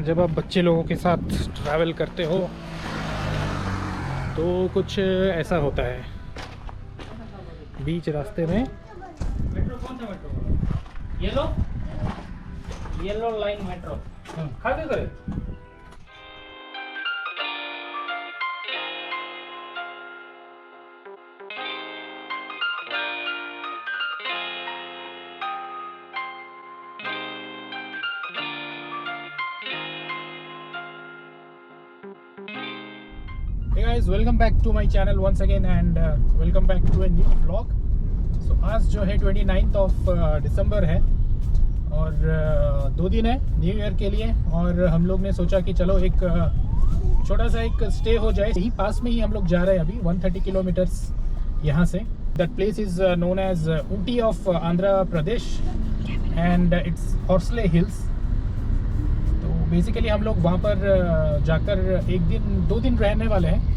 जब आप बच्चे लोगों के साथ ट्रैवल करते हो तो कुछ ऐसा होता है। बीच रास्ते में मेट्रो कौन सा मेट्रो? Yellow line metro. खा के करे। Hey guys, welcome back to my channel once again and welcome back to a new vlog. So आज जो है 29th ऑफ दिसंबर है और 2 दिन है न्यू ईयर के लिए। और हम लोग ने सोचा कि चलो एक छोटा सा एक स्टे हो जाए। यही पास में ही हम लोग जा रहे हैं अभी 130 किलोमीटर्स यहाँ से। That place is known as Ooty of Andhra Pradesh and it's Horsley Hills. Basically हम लोग वहाँ पर जाकर 2 दिन रहने वाले हैं।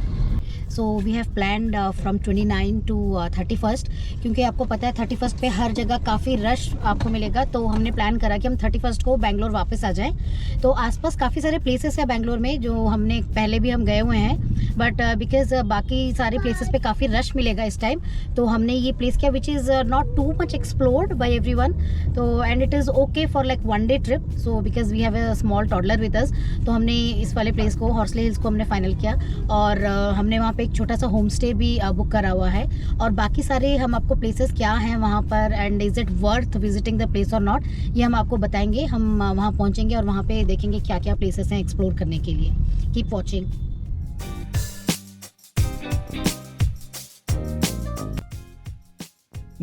So we have planned from 29 to 31st, क्योंकि आपको पता है 31st पे हर जगह काफ़ी रश आपको मिलेगा। तो हमने प्लान करा कि हम 31st को बेंगलोर वापस आ जाएं। तो आसपास काफ़ी सारे प्लेसेस है बेंगलोर में जो हमने पहले भी हम गए हुए हैं, बट बिकॉज बाकी सारे प्लेसेस पे काफ़ी रश मिलेगा इस टाइम, तो हमने ये प्लेस किया which is not too much explored by everyone. तो and it is okay for like 1 day trip. So because we have a small toddler with us, तो हमने इस वाले प्लेस को हॉर्सले हिल्स को हमने फाइनल किया। और हमने वहाँ पे एक छोटा सा होम स्टे भी बुक करा हुआ है। और बाकी सारे हम आपको प्लेसेस क्या हैं वहाँ पर and is it worth visiting the place और नॉट, ये हम आपको बताएंगे। हम वहाँ पहुँचेंगे और वहाँ पे देखेंगे क्या क्या प्लेसेस हैं एक्सप्लोर करने के लिए। Keep watching.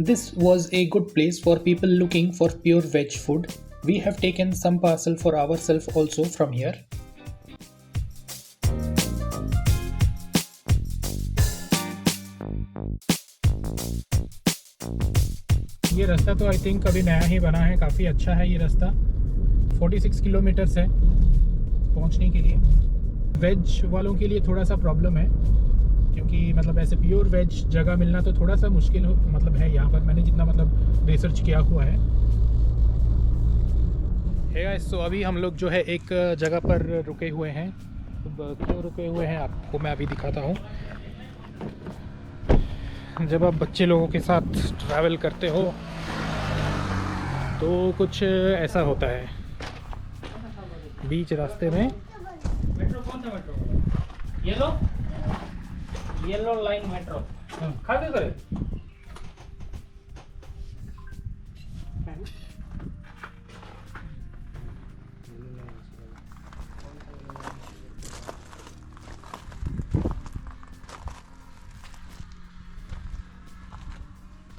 This was a good place for people looking for pure veg food. We have taken some parcel for ourselves also from here. ये रास्ता तो आई थिंक अभी नया ही बना है, काफ़ी अच्छा है ये रास्ता। 46 किलोमीटर्स है पहुंचने के लिए। वेज वालों के लिए थोड़ा सा प्रॉब्लम है, क्योंकि मतलब ऐसे प्योर वेज जगह मिलना तो थोड़ा सा मुश्किल है यहाँ पर। मैंने जितना रिसर्च किया हुआ है। गाइस, तो अभी हम लोग जो है एक जगह पर रुके हुए हैं। क्यों रुके हुए हैं आपको मैं अभी दिखाता हूँ। जब आप बच्चे लोगों के साथ ट्रैवल करते हो तो कुछ ऐसा होता है। बीच रास्ते में मेट्रो कौन सा मेट्रो? Yellow line metro. खा के करे।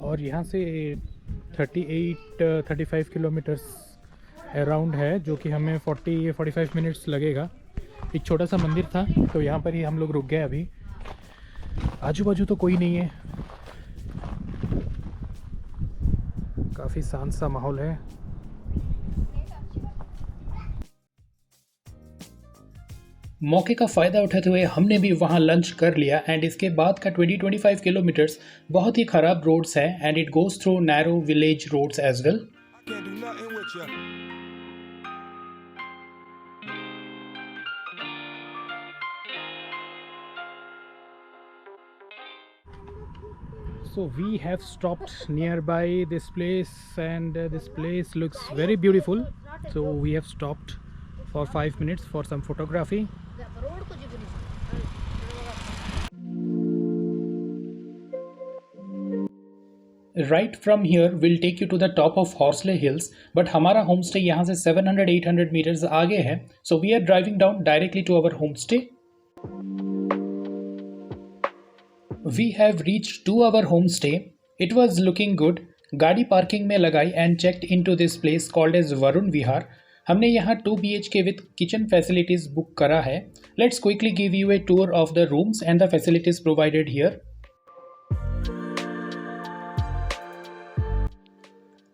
और यहाँ से 35 किलोमीटर्स अराउंड है, जो कि हमें 45 मिनट्स लगेगा। एक छोटा सा मंदिर था तो यहाँ पर ही हम लोग रुक गए। अभी आजू बाजू तो कोई नहीं है, काफ़ी शांत सा माहौल है। मौके का फ़ायदा उठाते हुए हमने भी वहाँ लंच कर लिया एंड इसके बाद का 20-25 किलोमीटर्स बहुत ही ख़राब रोड्स है and it goes through narrow village roads as well. So we have stopped nearby this place and this place looks very beautiful. So we have stopped for 5 minutes for some photography. Right from here we'll take you to the top of Horsley Hills, but हमारा homestay यहाँ से 700-800 meters आगे है. So we are driving down directly to our homestay. We have reached to our homestay. It was looking good. गाड़ी parking में लगाई and checked into this place called as Varun Vihar. हमने यहाँ 2 BHK with kitchen facilities book करा है. Let's quickly give you a tour of the rooms and the facilities provided here.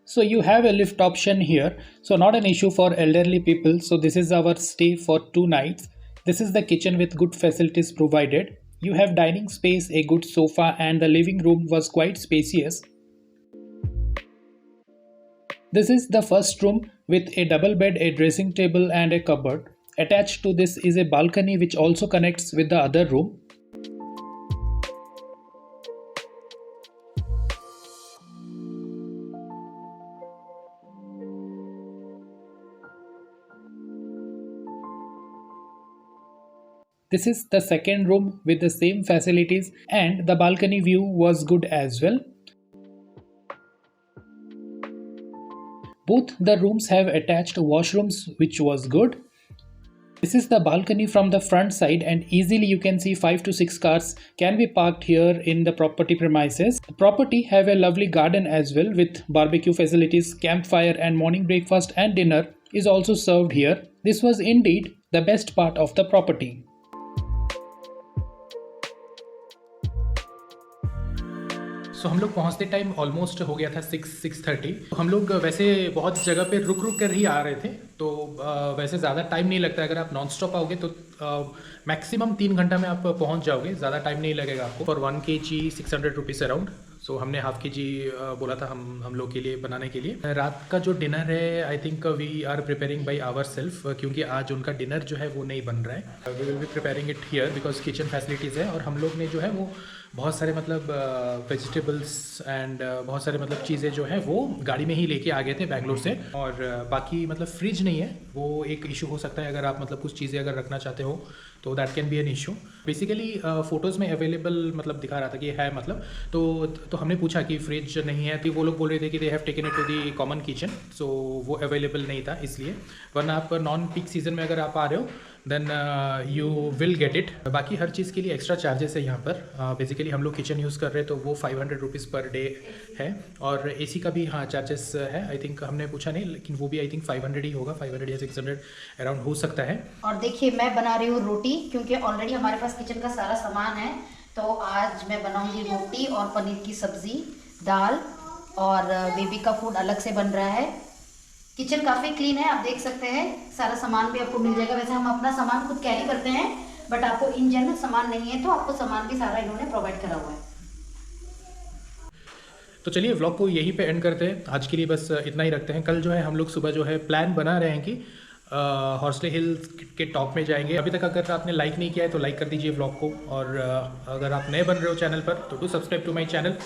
So you have a lift option here. So not an issue for elderly people. So this is our stay for 2 nights. This is the kitchen with good facilities provided. You have dining space, a good sofa, and the living room was quite spacious. This is the first room with a double bed, a dressing table and a cupboard. Attached to this is a balcony which also connects with the other room. This is the second room with the same facilities, and the balcony view was good as well. Both the rooms have attached washrooms, which was good. This is the balcony from the front side, and easily you can see 5 to 6 cars can be parked here in the property premises. The property have a lovely garden as well with barbecue facilities, campfire, and morning breakfast and dinner is also served here. This was indeed the best part of the property. तो हम लोग पहुंचते time almost हो गया था 6:30। तो हम लोग वैसे बहुत जगह पे रुक कर ही आ रहे थे, तो वैसे ज़्यादा टाइम नहीं लगता। अगर आप नॉन स्टॉप आओगे तो मैक्सिमम 3 घंटा में आप पहुंच जाओगे, ज़्यादा टाइम नहीं लगेगा आपको। For 1 kg 600 rupees around. So हमने हाफ kg बोला था हम लोग के लिए बनाने के लिए। रात का जो डिनर है I think we are preparing by our self, क्योंकि आज उनका डिनर जो है वो नहीं बन रहा है। We will be preparing it here because kitchen facilities है, और हम लोग ने जो है वो बहुत सारे मतलब वेजिटेबल्स एंड बहुत सारे मतलब चीज़ें जो है वो गाड़ी में ही लेके आ गए थे बैंगलोर से। और बाकी मतलब फ्रिज नहीं है, वो एक इशू हो सकता है अगर आप मतलब कुछ चीज़ें अगर रखना चाहते हो तो that can be an issue. Basically photos में अवेलेबल मतलब दिखा रहा था कि है मतलब, तो हमने पूछा कि फ्रिज नहीं है, तो वो लोग बोल रहे थे कि they have taken it to the common kitchen, so वो अवेलेबल नहीं था इसलिए। वरना आप नॉन पीक सीज़न में अगर आप आ रहे हो then you will get it. बाकी हर चीज़ के लिए एक्स्ट्रा चार्जेस है यहाँ पर। बेसिकली हम लोग किचन यूज़ कर रहे हैं तो वो 500 रुपीज़ पर डे है, और एसी का भी हाँ चार्जेस है। आई थिंक हमने पूछा नहीं, लेकिन वो भी आई थिंक 500 ही होगा, 500 या 600 अराउंड हो सकता है। और देखिए मैं बना रही हूँ रोटी, क्योंकि ऑलरेडी हमारे पास किचन का सारा सामान है। तो आज मैं बनाऊँगी रोटी और पनीर की सब्ज़ी, दाल, और बेबी का फूड अलग से बन रहा है। किचन काफ़ी क्लीन है, आप देख सकते हैं, सारा सामान भी आपको मिल जाएगा। वैसे हम अपना सामान खुद कैरी करते हैं, बट आपको इन जनरल सामान नहीं है तो आपको सामान भी सारा इन्होंने प्रोवाइड करा हुआ है। तो चलिए व्लॉग को यहीं पे एंड करते हैं, आज के लिए बस इतना ही रखते हैं। कल जो है हम लोग सुबह जो है प्लान बना रहे हैं कि हॉर्सले हिल्स के टॉप में जाएंगे। अभी तक अगर आपने लाइक नहीं किया है तो लाइक कर दीजिए व्लॉग को, और अगर आप नए बन रहे हो चैनल पर तो do subscribe to my channel.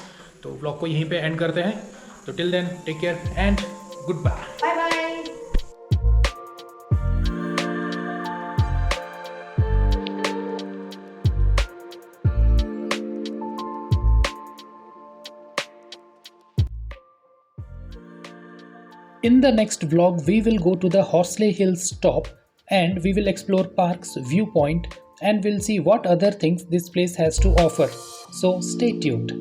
तो व्लॉग को यहीं पे एंड करते हैं। तो till then take care and goodbye. Bye bye. In the next vlog, we will go to the Horsley Hills top and we will explore Park's viewpoint, and we'll see what other things this place has to offer. So stay tuned.